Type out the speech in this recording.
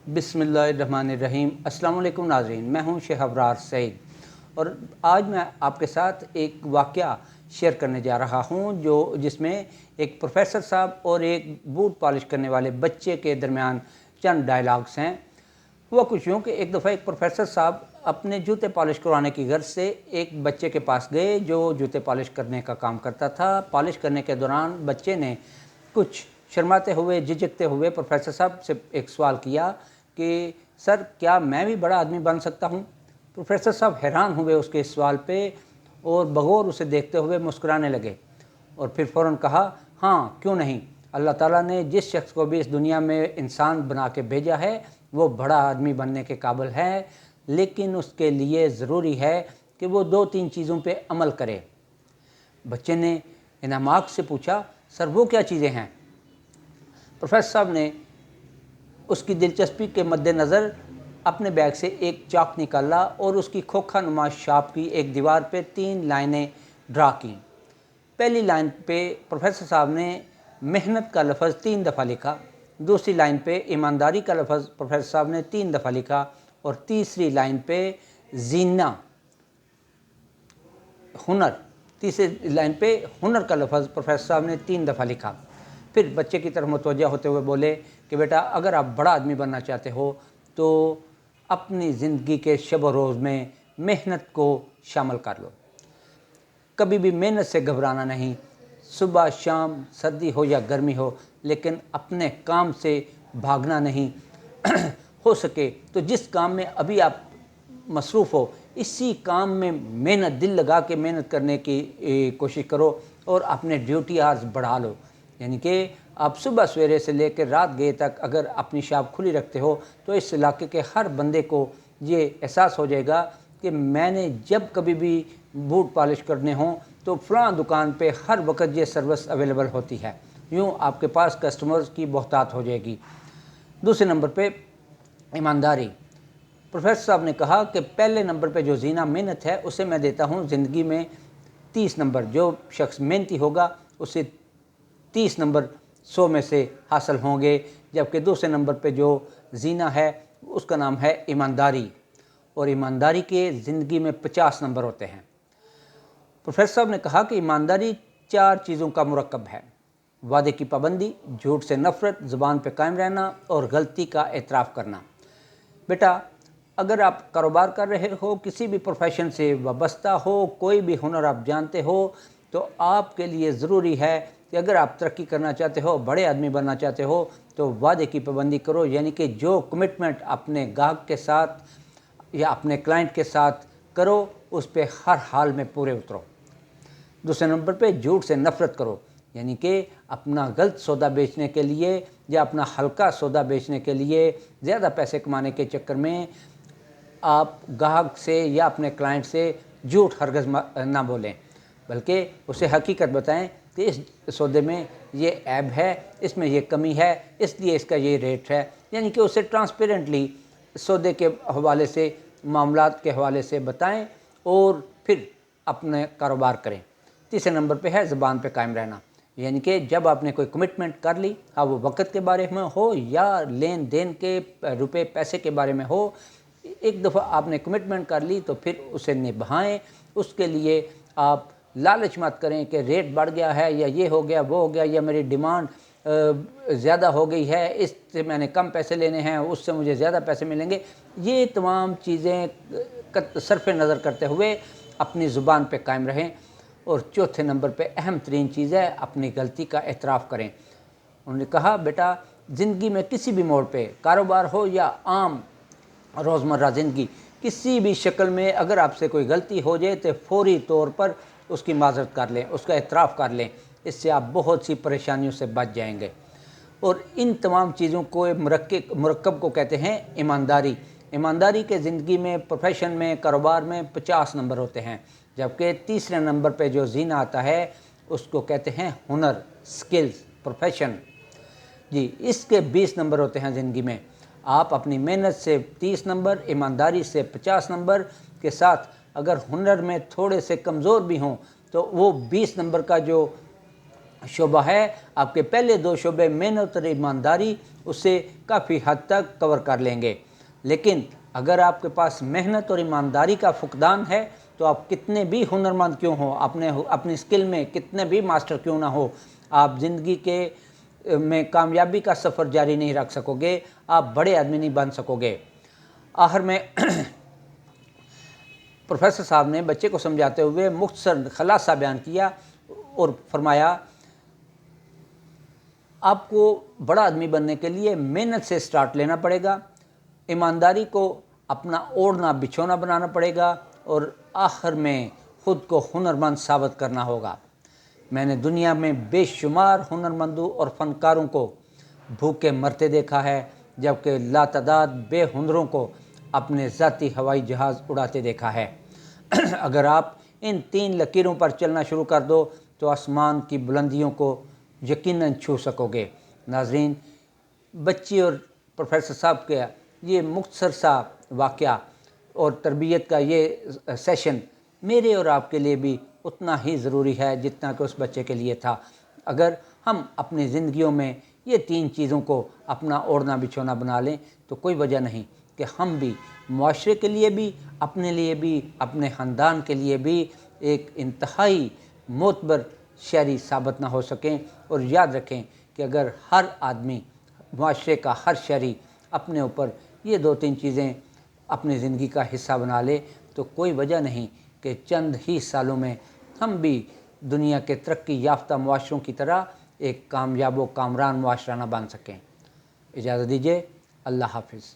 बिस्मिल्लाहिर्रहमानिर्रहीम। अस्सलाम वालेकुम नाज़रीन, मैं हूं शेख अबरार सईद और आज मैं आपके साथ एक वाक़या शेयर करने जा रहा हूं जिसमें एक प्रोफेसर साहब और एक बूट पॉलिश करने वाले बच्चे के दरमियान चंद डायलॉग्स हैं। हुआ कुछ यूँ कि एक दफ़ा एक प्रोफेसर साहब अपने जूते पॉलिश करवाने की गर्ज से एक बच्चे के पास गए जो जूते पॉलिश करने का काम करता था। पॉलिश करने के दौरान बच्चे ने कुछ शर्माते हुए झिझकते हुए प्रोफेसर साहब से एक सवाल किया कि सर, क्या मैं भी बड़ा आदमी बन सकता हूँ? प्रोफेसर साहब हैरान हुए उसके इस सवाल पे और बगौर उसे देखते हुए मुस्कुराने लगे और फिर फ़ौरन कहा, हाँ क्यों नहीं, अल्लाह ताला ने जिस शख्स को भी इस दुनिया में इंसान बना के भेजा है वो बड़ा आदमी बनने के काबिल है, लेकिन उसके लिए ज़रूरी है कि वो 2-3 चीज़ों पे अमल करे। बच्चे ने इनामाक से पूछा, सर वो क्या चीज़ें हैं? प्रोफेसर साहब ने उसकी दिलचस्पी के मद्देनज़र अपने बैग से एक चाक निकाला और उसकी खोखा नुमा शार्प की एक दीवार पे 3 लाइनें ड्रा की। पहली लाइन पे प्रोफेसर साहब ने मेहनत का लफ्ज़ 3 दफ़ा लिखा, दूसरी लाइन पे ईमानदारी का लफ्ज़ प्रोफेसर साहब ने 3 दफ़ा लिखा और तीसरी लाइन पे जीना हुनर तीसरी लाइन पे हुनर का लफ्ज़ प्रोफेसर साहब ने 3 दफ़ा लिखा। फिर बच्चे की तरफ मुतवज्जा होते हुए बोले कि बेटा, अगर आप बड़ा आदमी बनना चाहते हो तो अपनी ज़िंदगी के शब रोज़ में मेहनत को शामिल कर लो। कभी भी मेहनत से घबराना नहीं, सुबह शाम सर्दी हो या गर्मी हो, लेकिन अपने काम से भागना नहीं। हो सके तो जिस काम में अभी आप मसरूफ़ हो इसी काम में मेहनत, दिल लगा के मेहनत करने की कोशिश करो और अपने ड्यूटी आवर्स बढ़ा लो। यानी कि आप सुबह सवेरे से लेकर रात गए तक अगर अपनी शॉप खुली रखते हो तो इस इलाके के हर बंदे को ये एहसास हो जाएगा कि मैंने जब कभी भी बूट पॉलिश करने हों तो फ़लाँ दुकान पे हर वक्त ये सर्विस अवेलेबल होती है। यूँ आपके पास कस्टमर्स की बहुतात हो जाएगी। दूसरे नंबर पे ईमानदारी। प्रोफेसर साहब ने कहा कि पहले नंबर पे जो जीना मेहनत है उसे मैं देता हूँ ज़िंदगी में 30 नंबर। जो शख्स मेहनती होगा उसे 30 नंबर 100 में से हासिल होंगे, जबकि दूसरे नंबर पे जो जीना है उसका नाम है ईमानदारी और ईमानदारी के ज़िंदगी में 50 नंबर होते हैं। प्रोफेसर साहब ने कहा कि ईमानदारी 4 चीज़ों का मुरक्कब है: वादे की पाबंदी, झूठ से नफ़रत, ज़ुबान पे कायम रहना और गलती का एतराफ़ करना। बेटा, अगर आप कारोबार कर रहे हो, किसी भी प्रोफेशन से वाबस्ता हो, कोई भी हुनर आप जानते हो, तो आपके लिए ज़रूरी है कि अगर आप तरक्की करना चाहते हो, बड़े आदमी बनना चाहते हो, तो वादे की पाबंदी करो। यानी कि जो कमिटमेंट अपने गाहक के साथ या अपने क्लाइंट के साथ करो उस पर हर हाल में पूरे उतरो। दूसरे नंबर पे झूठ से नफ़रत करो, यानी कि अपना गलत सौदा बेचने के लिए या अपना हल्का सौदा बेचने के लिए ज़्यादा पैसे कमाने के चक्कर में आप गाहक से या अपने क्लाइंट से झूठ हरगिज़ ना बोलें, बल्कि उसे हकीकत बताएं कि इस सौदे में ये ऐब है, इसमें ये कमी है, इसलिए इसका ये रेट है। यानी कि उसे ट्रांसपेरेंटली सौदे के हवाले से, मामलात के हवाले से बताएं और फिर अपने कारोबार करें। तीसरे नंबर पे है ज़बान पे कायम रहना, यानी कि जब आपने कोई कमिटमेंट कर ली, हाँ वो वक्त के बारे में हो या लेन देन के रुपए पैसे के बारे में हो, एक दफ़ा आपने कमिटमेंट कर ली तो फिर उसे निभाएं। उसके लिए आप लालच मत करें कि रेट बढ़ गया है या ये हो गया वो हो गया या मेरी डिमांड ज़्यादा हो गई है, इससे मैंने कम पैसे लेने हैं, उससे मुझे ज़्यादा पैसे मिलेंगे। ये तमाम चीज़ें सरफ़ नज़र करते हुए अपनी ज़ुबान पे कायम रहें। और चौथे नंबर पे अहम तरीन चीज़ है, अपनी गलती का एतराफ़ करें। उन्होंने कहा, बेटा, ज़िंदगी में किसी भी मोड़ पे, कारोबार हो या आम रोज़मर्रा ज़िंदगी, किसी भी शक्ल में अगर आपसे कोई गलती हो जाए तो फ़ौरी तौर पर उसकी माज़रत कर लें, उसका एतराफ़ कर लें। इससे आप बहुत सी परेशानियों से बच जाएंगे। और इन तमाम चीज़ों को मुरक्कब को कहते हैं ईमानदारी। ईमानदारी के ज़िंदगी में, प्रोफेशन में, कारोबार में 50 नंबर होते हैं, जबकि तीसरे नंबर पे जो जीना आता है उसको कहते हैं हुनर, स्किल्स, प्रोफेशन। जी, इसके 20 नंबर होते हैं ज़िंदगी में। आप अपनी मेहनत से 30 नंबर, ईमानदारी से 50 नंबर के साथ अगर हुनर में थोड़े से कमज़ोर भी हों तो वो 20 नंबर का जो شعبہ ہے، آپ کے پہلے 2 شعبے محنت اور ایمانداری اسے کافی حد تک کور کر لیں گے۔ لیکن اگر آپ کے پاس محنت اور ایمانداری کا فقدان ہے تو آپ کتنے بھی ہنرمند کیوں ہوں، اپنی اسکل میں کتنے بھی ماسٹر کیوں نہ ہو، آپ زندگی کے میں کامیابی کا سفر جاری نہیں رکھ سکو گے، آپ بڑے آدمی نہیں بن سکو گے۔ آخر میں پروفیسر صاحب نے بچے کو سمجھاتے ہوئے مختصر خلاصہ بیان کیا اور فرمایا، آپ کو بڑا آدمی بننے کے لیے محنت سے سٹارٹ لینا پڑے گا، ایمانداری کو اپنا اوڑھنا بچھونا بنانا پڑے گا، اور آخر میں خود کو ہنرمند ثابت کرنا ہوگا۔ میں نے دنیا میں بے شمار ہنرمندوں اور فنکاروں کو بھوکے مرتے دیکھا ہے، جبکہ لاتعداد بے ہنروں کو اپنے ذاتی ہوائی جہاز اڑاتے دیکھا ہے۔ اگر آپ ان 3 لکیروں پر چلنا شروع کر دو تو آسمان کی بلندیوں کو یقیناً چھو سکو گے۔ ناظرین، بچی اور پروفیسر صاحب کا یہ مختصر سا واقعہ اور تربیت کا یہ سیشن میرے اور آپ کے لیے بھی اتنا ہی ضروری ہے جتنا کہ اس بچے کے لیے تھا۔ اگر ہم اپنی زندگیوں میں یہ 3 چیزوں کو اپنا اوڑھنا بچھونا بنا لیں تو کوئی وجہ نہیں کہ ہم بھی معاشرے کے لیے بھی، اپنے لیے بھی، اپنے خاندان کے لیے بھی ایک انتہائی معتبر شہری ثابت نہ ہو سکیں۔ اور یاد رکھیں کہ اگر ہر آدمی، معاشرے کا ہر شہری اپنے اوپر یہ 2-3 چیزیں اپنی زندگی کا حصہ بنا لے تو کوئی وجہ نہیں کہ چند ہی سالوں میں ہم بھی دنیا کے ترقی یافتہ معاشروں کی طرح ایک کامیاب و کامران معاشرہ نہ بن سکیں۔ اجازت دیجیے، اللہ حافظ۔